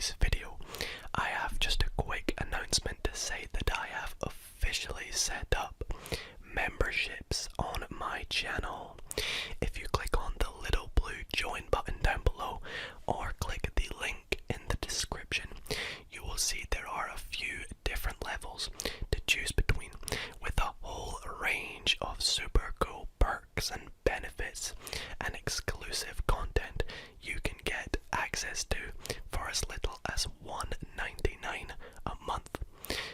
today's video, I have just a quick announcement to say that I have officially set up memberships on my channel. If you click on the little blue join button down below or click the link in the description, you will see there are a few different levels to choose between, with a whole range of super cool perks and benefits and exclusive content you can get access to for as little as $1.99 a month.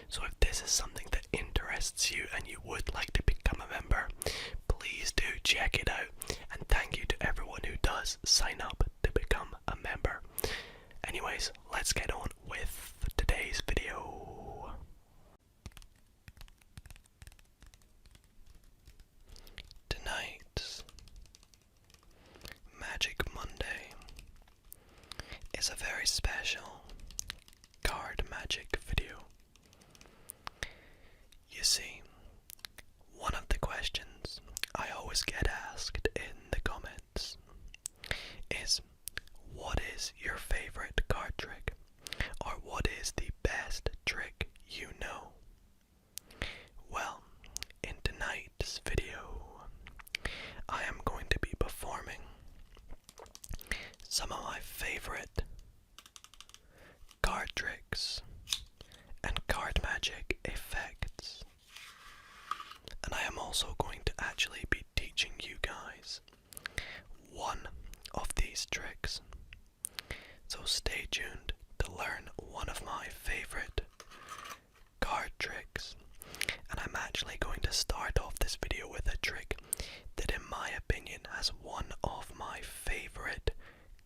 So if this is something that interests you and you would like to become a member, please do check it out, and thank you to everyone who does sign up to become a member. Anyways, let's get on with today's video. Tonight's Magic Monday is a very special card magic video. You see, one of the questions I always get asked in the comments is, what is your favorite card trick? Or what is the best trick you know? Well, in tonight's video, I am going to be performing some of my favorite card tricks and card magic effects. And I am also going to actually be teaching you guys one of these tricks. So stay tuned to learn one of my favorite card tricks. And I'm actually going to start off this video with a trick that, in my opinion, has one of my favorite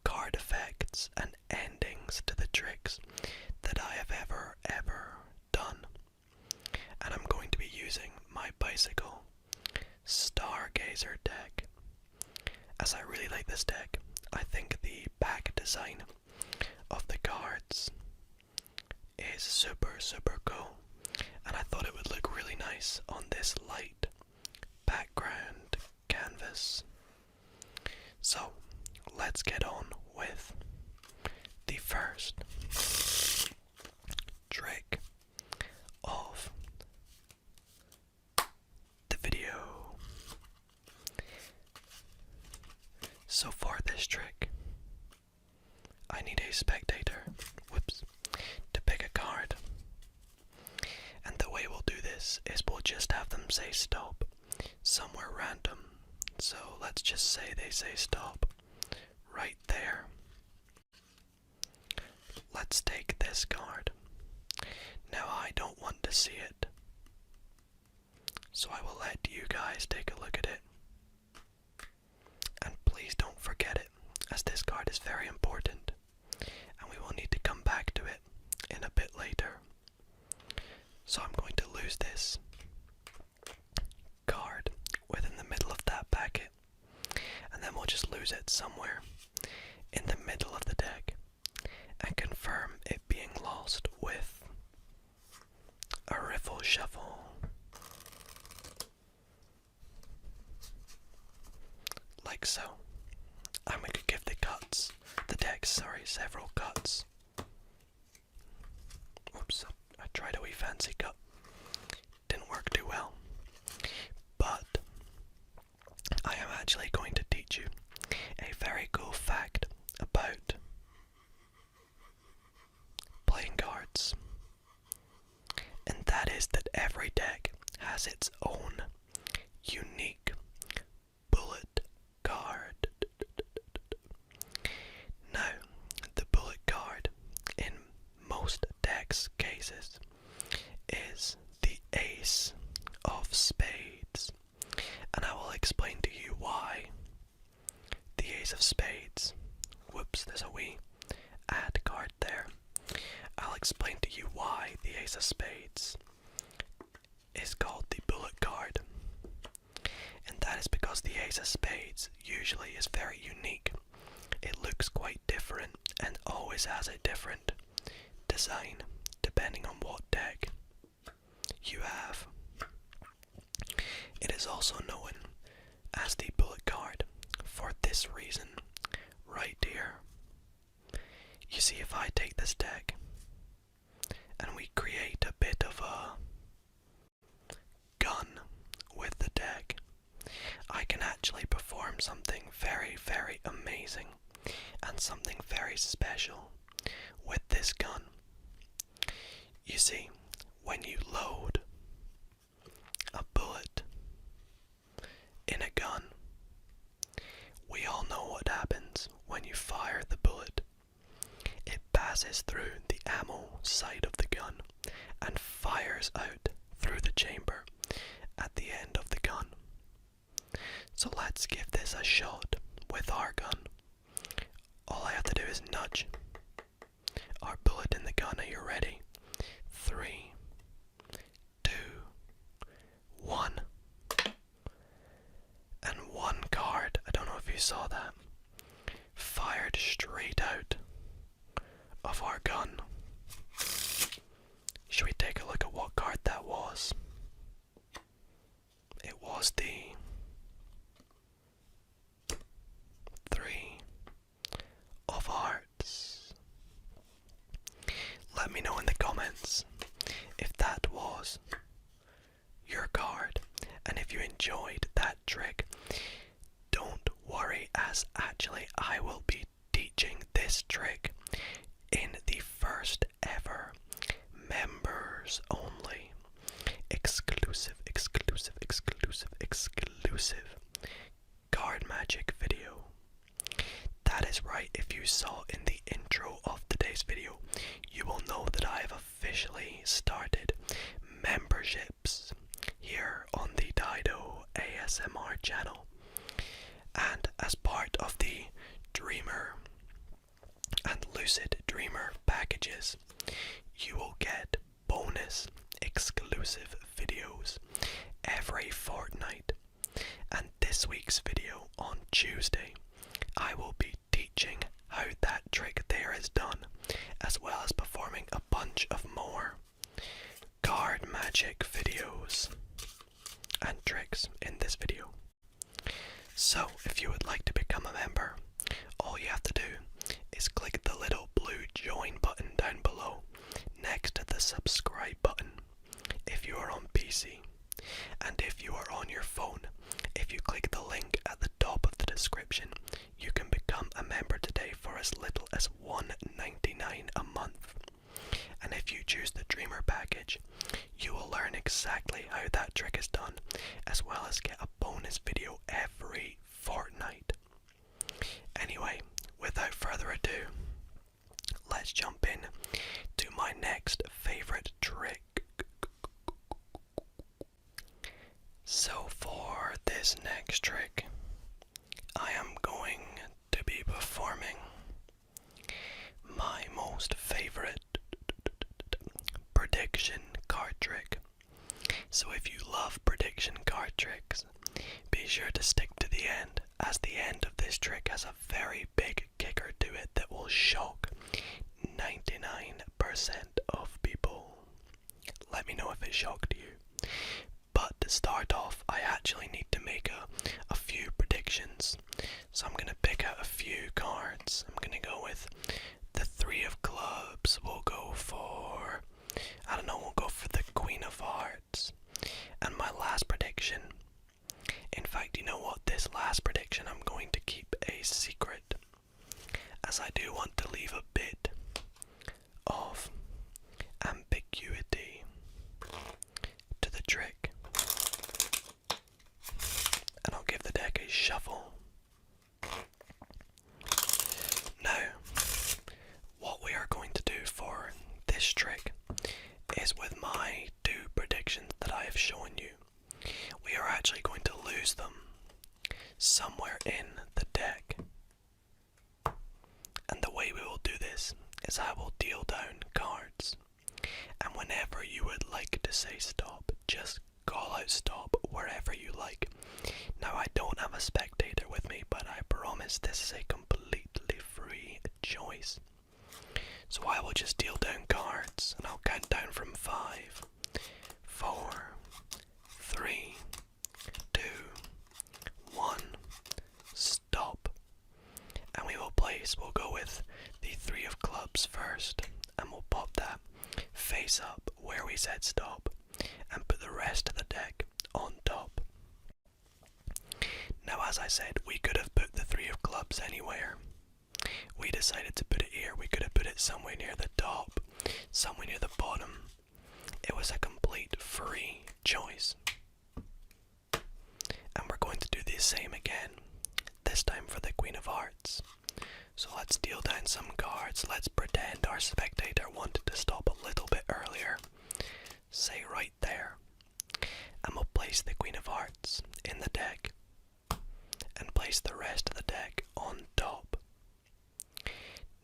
card effects and endings to the tricks that I have ever done. And I'm going to be using my bicycle Stargazer deck. As I really like this deck, I think the back design of the cards is super cool, and I thought it would look really nice on this light background canvas. So let's get on with the first trick of the video. So for this trick, I need a spectator, to pick a card. And the way we'll do this is we'll just have them say stop somewhere random. So let's just say they say stop right there. Let's take this card. Now I don't want to see it, so I will let you guys take a look at it. And please don't forget it, as this card is very important, and we will need to come back to it in a bit later. So I'm going to lose this card within the middle of that packet, and then we'll just lose it somewhere in the middle of the deck and confirm it being lost with a riffle shuffle. Like so. I'm going to give the deck, several cuts. Whoops, I tried a wee fancy cut. Didn't work too well. But I am actually going to teach you a very cool fact about playing cards. And that is that every deck has its own unique bullet card. Now, the bullet card in most decks' cases is the Ace of Spades, and I will explain to you why the Ace of Spades, there's a wee add card there. I'll explain to you why the Ace of Spades is called the bullet card, and that is because the Ace of Spades usually is very unique. It looks quite different and always has a different design depending on what deck you have. It is also known as the bullet card for this reason right here. You see, if I take this deck and we create a bit of a gun with the deck, I can actually perform something very, very amazing and something very special with this gun. You see, when you load a bullet in a gun, we all know what happens when you fire the bullet. It passes through the ammo side of the gun and fires out through the chamber at the end of the gun. So let's give this a shot with our gun. All I have to do is nudge our bullet in the gun. Are you ready? 3, 2, 1. And one card, I don't know if you saw that, fired straight out of our gun. Should we take a look at what card that was? It was the 3 of Hearts. Let me know in the comments if that was your card, and if you enjoyed that trick. Don't worry, as actually I will be teaching this trick in the first ever members only exclusive card magic video. That is right, if you saw in the intro of today's video, you will know that I have officially started memberships here on the Dido ASMR channel. And as part of the Dreamer and Lucid Dreamer packages, you will get bonus exclusive videos every fortnight. And this week's video on Tuesday, I will be teaching how that trick there is done, as well as performing a bunch of more card magic videos and tricks in this video. So if you would like to become a member, all you have to do is click the little blue join button down below next to the subscribe button if you are on PC. And if you are on your phone, if you click the link at the top of the description, you can become a member today for as little as $1.99 a month. And if you choose the Dreamer package, you will learn exactly how that trick is done, as well as get a bonus video every fortnight. Anyway, without further ado, let's jump in to my next favorite trick. So for this next trick, I am going to be performing my most favorite prediction card trick. So if you love prediction card tricks, be sure to stick to the end, as the end of this trick has a very big kicker to it that will shock 99% of people. Let me know if it shocked you. But to start off, I actually need to make a few predictions. So I'm going to pick out a few cards. I'm going to go with the 3 of Clubs. We'll go for, I don't know, we'll go for the Queen of Hearts. And my last prediction, in fact, you know what, this last prediction I'm going to keep a secret, as I do want to leave a bit of ambiguity to the trick. And I'll give the deck a shuffle. Now, what we are going to do for this trick is, with my 2 predictions that I have shown you, we are actually going to lose them somewhere in the deck. And the way we will do this is I will deal down cards, and whenever you would like to say stop, just call out stop wherever you like. Now, I don't have a spectator with me, but I promise this is a completely free choice. So I will just deal down cards, and I'll count down from 5, 4, 3, 2, 1, stop. And we will play case, we'll go with the 3 of clubs first, and we'll pop that face up where we said stop, and put the rest of the deck on top. Now, as I said, we could have put the 3 of clubs anywhere. We decided to put it here. We could have put it somewhere near the top, somewhere near the bottom. It was a complete free choice. And we're going to do the same again, this time for the Queen of Hearts. So let's deal down some cards. Let's pretend our spectator wanted to stop a little bit earlier. Say right there. And we'll place the Queen of Hearts in the deck and place the rest of the deck on top.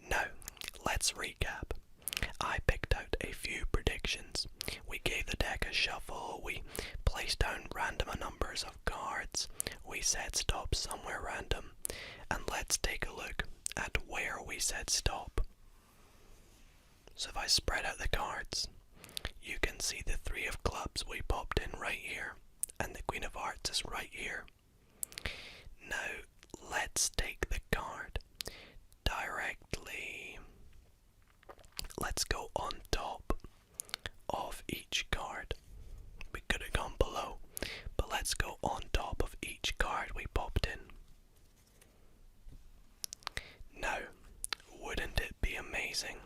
Now, let's recap. I picked out a few predictions. We gave the deck a shuffle, we placed down random numbers of cards, we said stop somewhere random, and let's take a look at where we said stop. So if I spread out the cards, you can see the 3 of clubs we popped in right here, and the Queen of Hearts is right here. Now, let's take the card directly. Let's go on top of each card. We could have gone below, but let's go on top of each card we popped in. Now, wouldn't it be amazing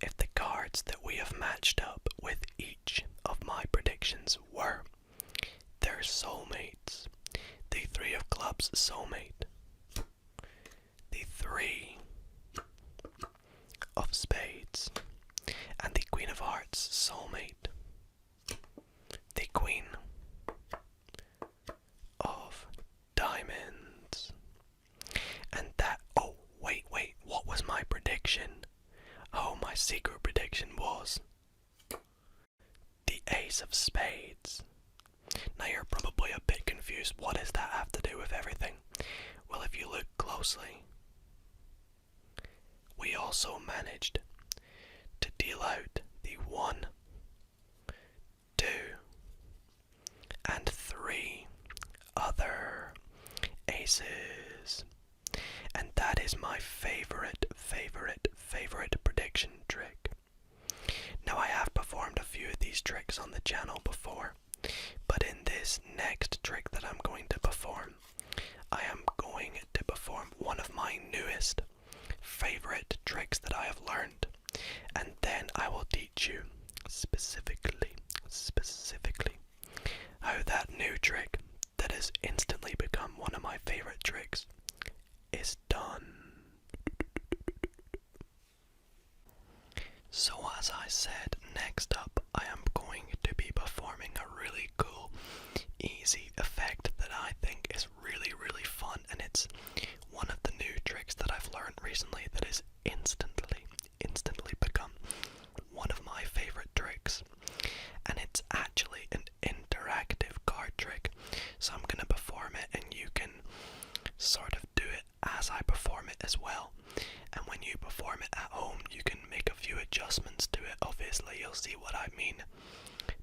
if the cards that we have matched up with each of my predictions were their soulmates? The 3 of clubs soulmate, the 3 of spades, and the Queen of Hearts soulmate, the Queen of diamonds. And that, oh wait, what was my prediction? Oh, my secret prediction was the Ace of Spades. Now you're probably a bit confused. What does that have to do with everything? Well, if you look closely, we also managed to deal out the 1, 2, and 3 other aces. And that is my favorite prediction trick. Now, I have performed a few of these tricks on the channel before, but in this next trick that I'm going to perform, I am going to perform one of my newest favorite tricks that I have learned, and then I will teach you specifically how that new trick that has instantly become one of my favorite tricks is done. So as I said, next up I am going to be performing a really cool, easy effect that I think is really fun, and it's one of the new tricks that I've learned recently that is instantly become one of my favorite tricks. And it's actually an interactive card trick. So I'm gonna perform it and you can sort of do it as I perform it as well. And when you perform it at home, you can make a few adjustments to it. Obviously, you'll see what I mean.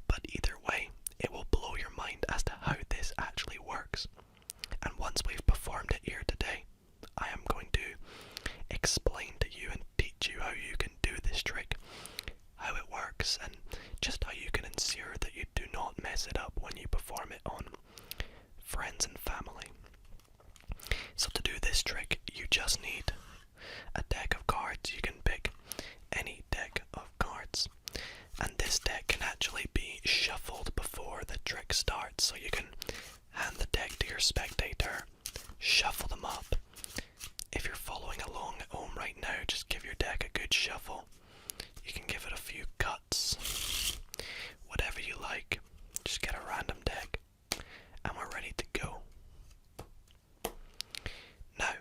But either way, it will blow your mind as to how this actually works. And once we've performed it here today, I am going to explain to you and teach you how you can do this trick, how it works, and just how you can ensure that you do not mess it up when you perform it on friends and family. So to do this trick, you just need a deck of cards. You can pick any deck of cards, and this deck can actually be shuffled before the trick starts, so you can hand the deck to your spectator, shuffle them up. If you're following along at home right now, just give your deck a good shuffle. You can give it a few cuts, whatever you like. Just get a random deck, and we're ready to go. Now,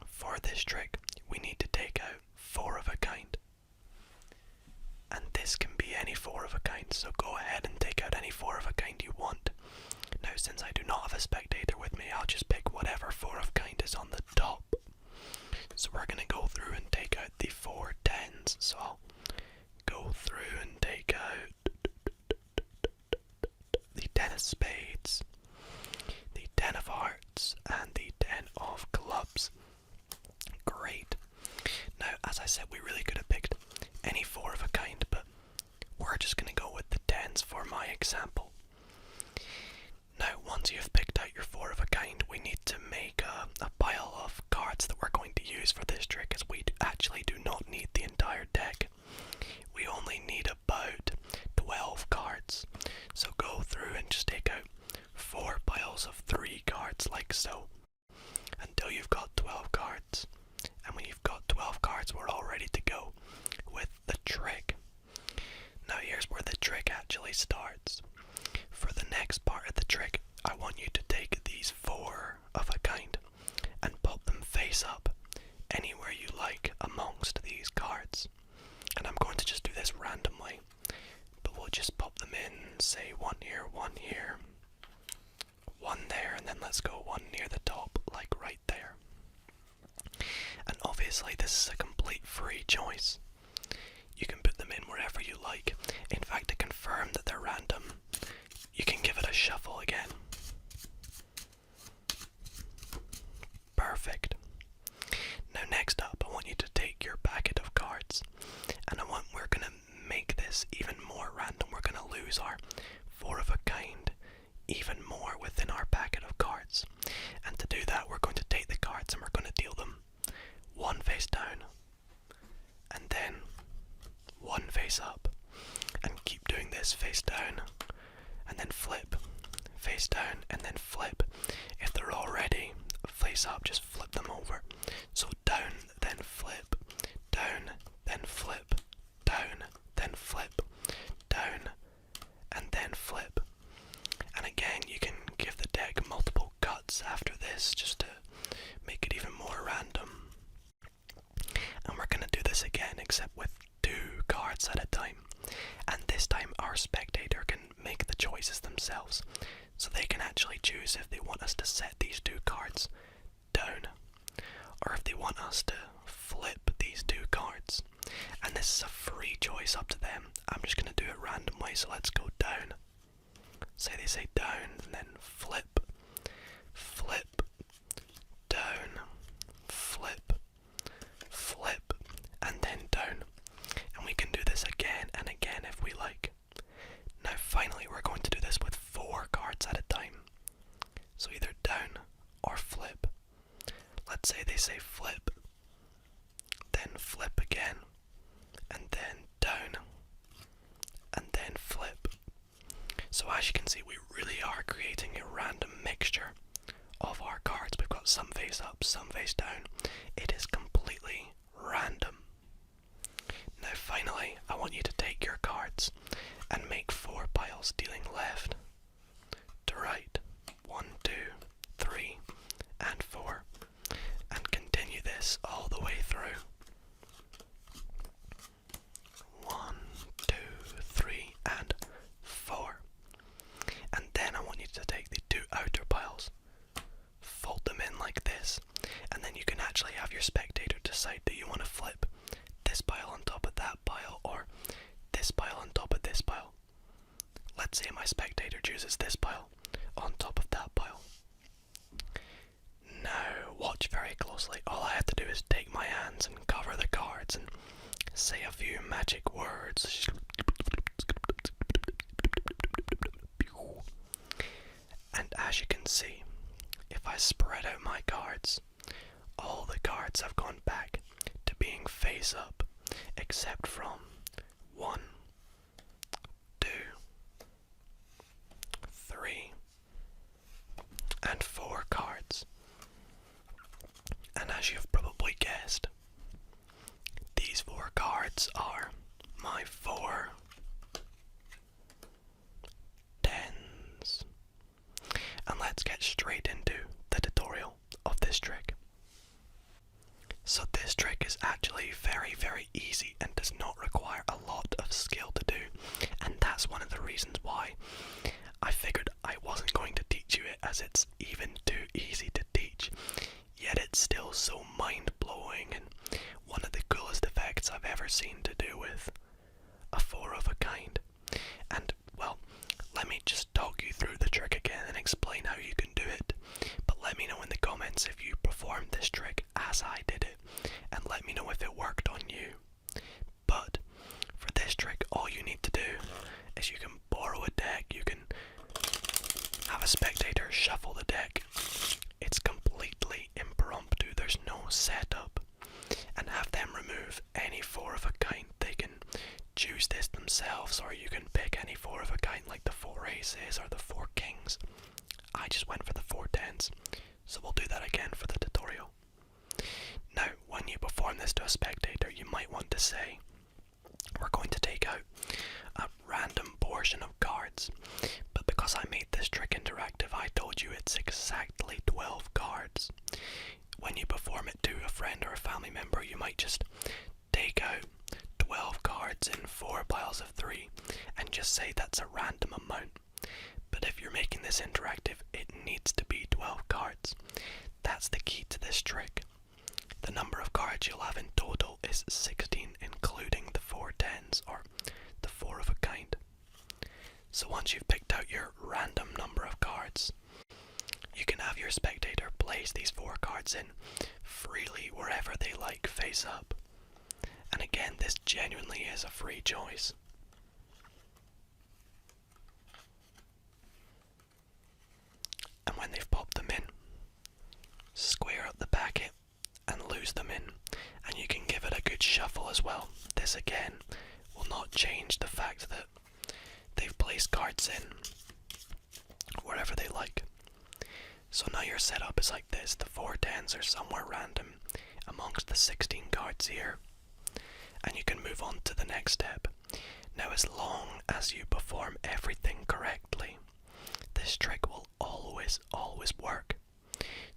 for this trick, we need to take out 4 of a kind. And this can be any 4 of a kind, so go ahead and take out any 4 of a kind you want. Now, since I do not have a spectator with me, I'll just pick whatever 4 of kind is on the top. So we're going to go through and take out the 4 tens. So I'll go through and take out the 10 of spades, the 10 of hearts, and the 10 of clubs. Great. said, we really could have picked any 4 of a kind, but we're just going to go with the 10s for my example. Now, once you've picked out your 4 of a kind, we need to make a pile of cards that we're going to use for this trick, as we actually do not need the entire deck. We only need about 12 cards. So go through and just take out 4 piles of 3 cards like so, until you've got 12 cards. And when you've got 12 cards, we're all ready to go with the trick. Now here's where the trick actually starts. For the next part of the trick, I want you to take these 4 of a kind and pop them face up anywhere you like amongst these cards. And I'm going to just do this randomly, but we'll just pop them in, say 1 here, 1 here, 1 there, and then let's go 1 near the top, like right there. And obviously this is a complete free choice. You can put them in wherever you like. In fact, to confirm that they're random, you can give it a shuffle again. Perfect. Now next up, I want you to take your packet of cards, and we're going to make this even more random. We're going to lose our 4 of a kind even more within our packet of cards. And to do that, we're going to take the cards and we're going to deal them 1 face down, and then 1 face up, and keep doing this face down, and then flip, face down, and then flip. If they're already face up, just flip them over. So down, then flip, down, then flip, down, then flip, down, and then flip. And again, you can give the deck multiple cuts after this just to make it even more random. And we're going to do this again, except with 2 cards at a time. And this time our spectator can make the choices themselves, so they can actually choose if they want us to set these 2 cards down, or if they want us to flip these 2 cards. And this is a free choice up to them. I'm just going to do it randomly, so let's go down. Say they say down, and then flip, flip, down, flip, flip, and then down. And we can do this again and again if we like. Now finally we're going to do this with 4 cards at a time. So either down or flip. Let's say they say flip, then flip again, and then down, and then flip. So as you can see, we really are creating a random mixture of our cards. We've got some face up, some face down. It is completely random. Now finally, I want you to take your cards and make 4 piles dealing left to right. 1, 2, 3, and 4. And continue this all the way through. 1, 2, 3, and 4. And then I want you to take the 2 outer piles, fold them in like this, and then you can actually have your spectator decide, do you want to flip this pile on top of that pile, or this pile on top of this pile. Let's say my spectator chooses this pile on top of that pile. Now watch very closely. All I have to do is take my hands and cover the cards and say a few magic words. And as you can see, if I spread out my cards, all the cards have gone back to being face up, except from 1, 2, 3, and 4 cards. And as you've probably guessed, these 4 cards are my 4 10s. And let's get straight into the tutorial of this trick. So this trick is actually very, very easy and does not require a lot of skill to do. And that's one of the reasons why I figured I wasn't going to teach you it, as it's even too easy to teach. Yet it's still so mind-blowing and one of the coolest effects I've ever seen to do with a 4 of a kind. And, well, let me just talk you through the trick again and explain how you can do it. But let me know in the comments if you performed this trick as I did it, and let me know if it worked on you. and have them remove any 4 of a kind. They can choose this themselves, or you can pick any 4 of a kind, like the 4 aces or the 4 kings. I just went for the 4 tens, so we'll do that again for the tutorial. Now, when you perform this to a spectator, you might want to say, we're going to take out a random portion of cards, but because I made this trick interactive, I told you it's exactly 12 cards. When you perform it to a friend or a family member, you might just take out 12 cards in 4 piles of 3 and just say that's a random amount. But if you're making this interactive, it needs to be 12 cards. That's the key to this trick. The number of cards you'll have in total is 16, including the 4 tens, or the 4 of a kind. So once you've picked out your random number of cards, you can have your spectator place these 4 cards in freely wherever they like, face up. And again, this genuinely is a free choice. And when they've popped them in, square up the packet and lose them in, and you can give it a good shuffle as well. This again will not change the fact that they've placed cards in wherever they like. So now your setup is like this. The 4 tens are somewhere random amongst the 16 cards here, and you can move on to the next step. Now, as long as you perform everything correctly, this trick will always work.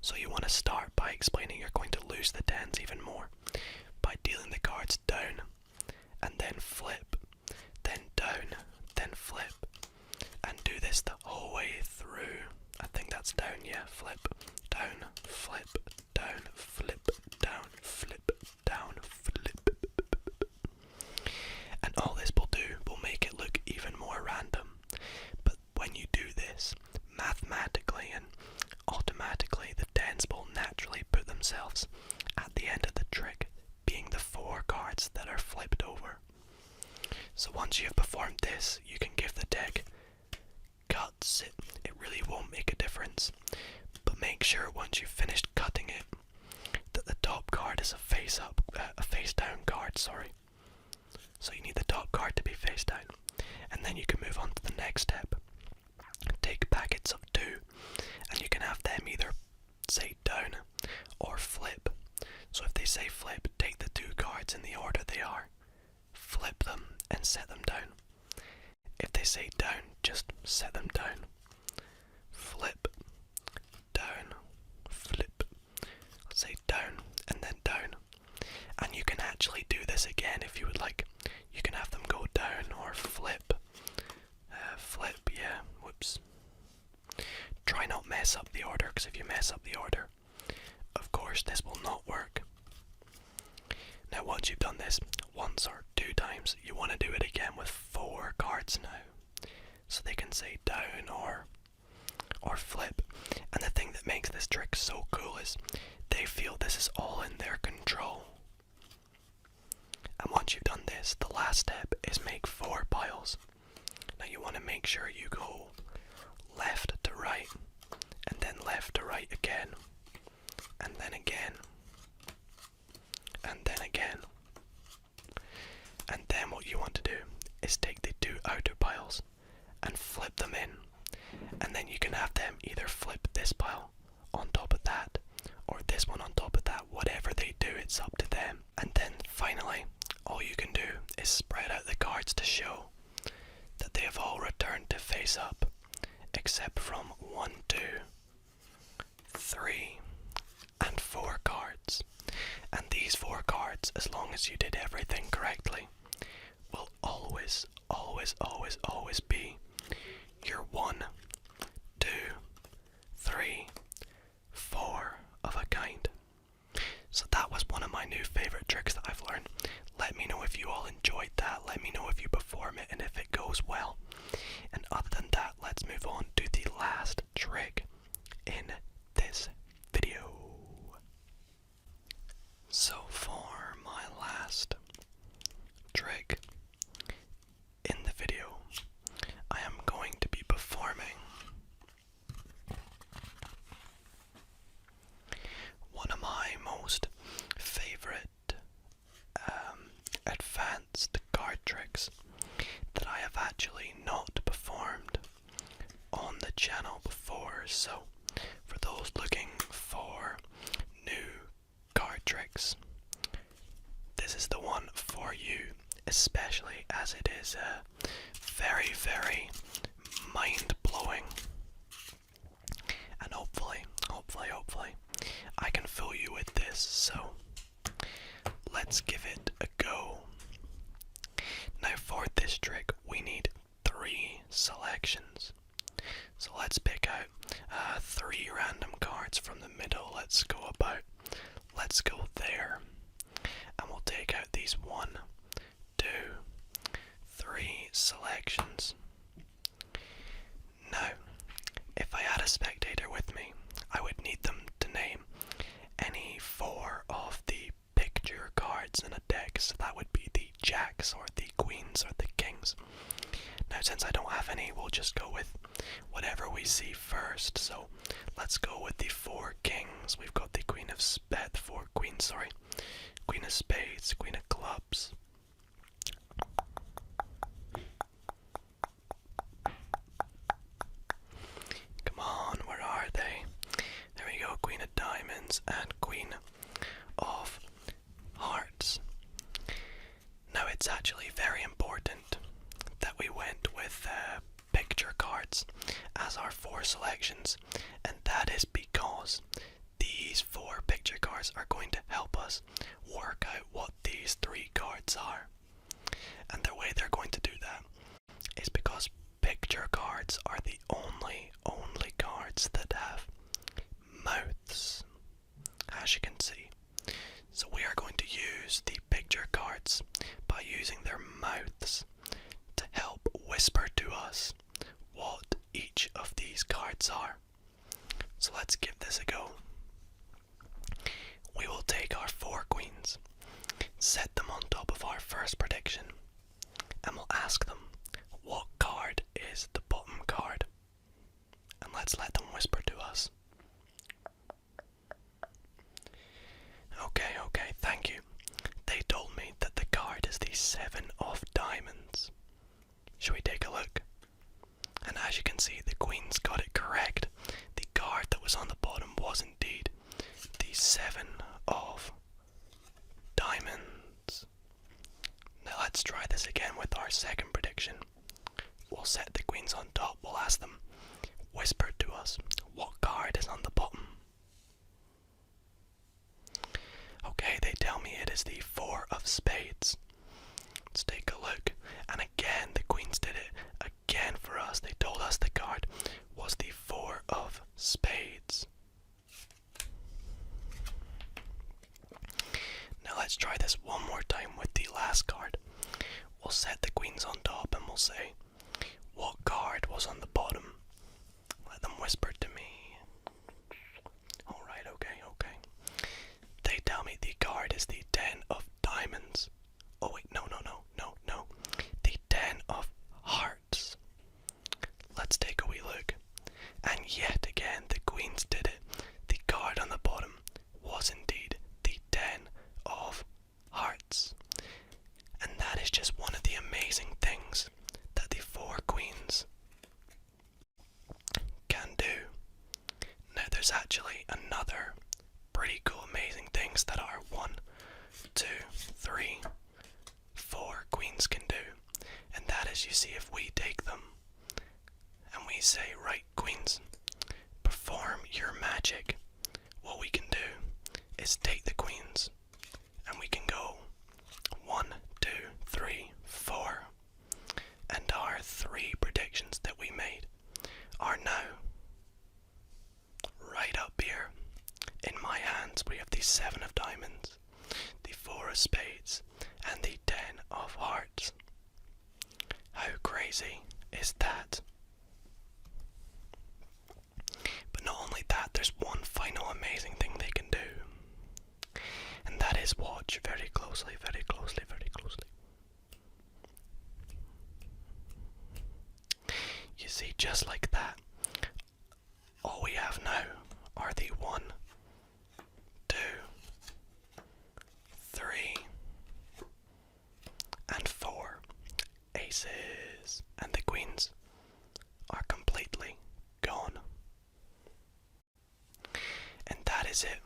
So you want to start by explaining you're going to lose the tens even more by dealing the cards down, and then flip, then down, then flip, and do this the whole way through. I think that's down, yeah. Flip, down, flip, down, flip, down, flip, down, flip. And all this will make it look even more random. But when you do this, mathematically and automatically, the tens will naturally put themselves at the end of the trick, being the 4 cards that are flipped over. So once you have performed this, you can give the deck cuts. It really won't make a difference, but make sure once you've finished cutting it that the top card is a face down card, sorry. So you need the top card to be face down, and then you can move on to the next step. Take packets of 2, and you can have them either say down or flip. So if they say flip, take the 2 cards in the order they are, flip them and set them down. If they say down, just set them down. Flip, down, flip. Let's say down and then down. And you can actually do this again if you would like. You can have them go down or flip. Flip, yeah, whoops. Try not mess up the order, because if you mess up the order, of course this will not work. Now once you've done this once or 2 times, you want to do it again with 4 cards now. So they can say down or flip. And the thing that makes this trick so cool is they feel this is all in their control. And once you've done this, the last step is make 4 piles. Now you want to make sure you go left to right, and then left to right again, and then again, and then again. And then what you want to do is take the 2 outer piles and flip them in, and then you can have them either flip this pile on top of that, or this one on top of that. Whatever they do, it's up to them. And then finally, all you can do is spread out the cards to show that they have all returned to face up, except from 1, 2, 3, and 4 cards. And these 4 cards, as long as you did everything correctly, will always be your 1, 2, 3, 4 of a kind. So that was one of my new favourite tricks that I've learned. Let me know if you all enjoyed that. Let me know if you perform it and if it goes well. And other than that, let's move on to the last trick in this video. So for my last trick in the video, I am going to be performing one of my most favorite for you, especially as it is very, very mind-blowing. And hopefully, I can fill you with this, so let's give it a go. Now for this trick, we need 3 selections. So let's pick out 3 random cards from the middle. Let's go there. And we'll take out these 1, 2, 3 selections. Now, if I had a spectator with me, I would need them to name any 4 of the picture cards in a deck. So that would be the jacks or the queens or the kings. Now since I don't have any, we'll just go with whatever we see first. So let's go with the 4 kings. We've got the queen of queen of spades, queen of clubs. Come on, where are they? There we go, queen of diamonds and queen of hearts. Now it's actually very important that we went with picture cards as our 4 selections, and that is because these 4 picture cards are going to help us work out what these 3 cards are. And the way they're going to do that is because picture cards are the only cards that have mouths, as you can see. So we are going to use the picture cards by using their mouths to help whisper to us what each of these cards are. So let's give this a go. We will take our 4 queens, set them on top of our first prediction, and we'll ask them what card is the bottom card. And let's let them whisper to us. Okay, thank you. They told me that the card is the 7 of diamonds. Should we take a look? And as you can see, the queens got it correct. The card that was on the bottom was indeed the 7 of diamonds. Now let's try this again with our second prediction. We'll set the queens on top. We'll ask them, whisper to us, what card is on the bottom? Okay, they tell me it is the 4 of spades. Let's take a look. And again, the queens did it again for us. They told us the card was the 4 of spades. Now let's try this one more time with the last card. We'll set the queens on top and we'll say, what card was on the bottom? Let them whisper to me. Alright, okay. They tell me the card is the 10 of diamonds. Oh wait, no. The 10 of hearts. Let's take a wee look. And yet again, the queens did it. The card on the bottom was indeed the 10 of hearts. And that is just one of the amazing things that the 4 queens can do. Now there's actually another pretty cool amazing things that our 1, 2, 3, 4 queens can do. And that is, you see, if we take them and we say, right, queens, perform your magic, what we can do is take the queens and we can go 1, 2, 3, 4. And our 3 predictions that we made are now right up here. In my hands we have the 7 of diamonds, the 4 of spades, and the 10 of hearts. How crazy is that? But not only that, there's one final amazing thing they can do. And that is watch very closely. You see, just like that, all we have now are the 1, 2, 3, and 4 aces, and the queens are completely gone. And that is it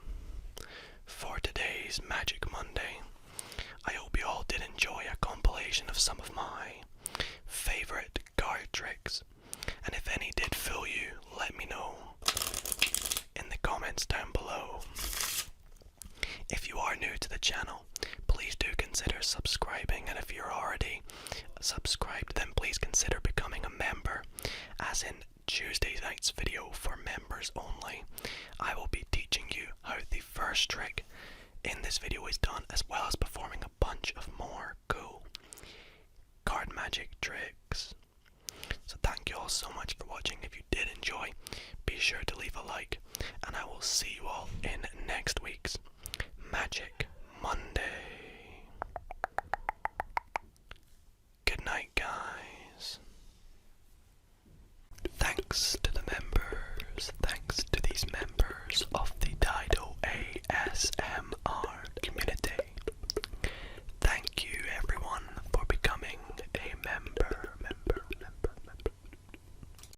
for today's Magic Monday. I hope you all did enjoy some of my favourite card tricks, and if any did fool you, let me know in the comments down below. If you are new to the channel, please do consider subscribing, and if you're already subscribed, then please consider becoming a member, as in Tuesday night's video for members only. I will be teaching you how the first trick in this video is done, as well as performing a bunch of more cool card magic tricks. So thank you all so much for watching. If you did enjoy, be sure to leave a like, and I will see you all in next week's magic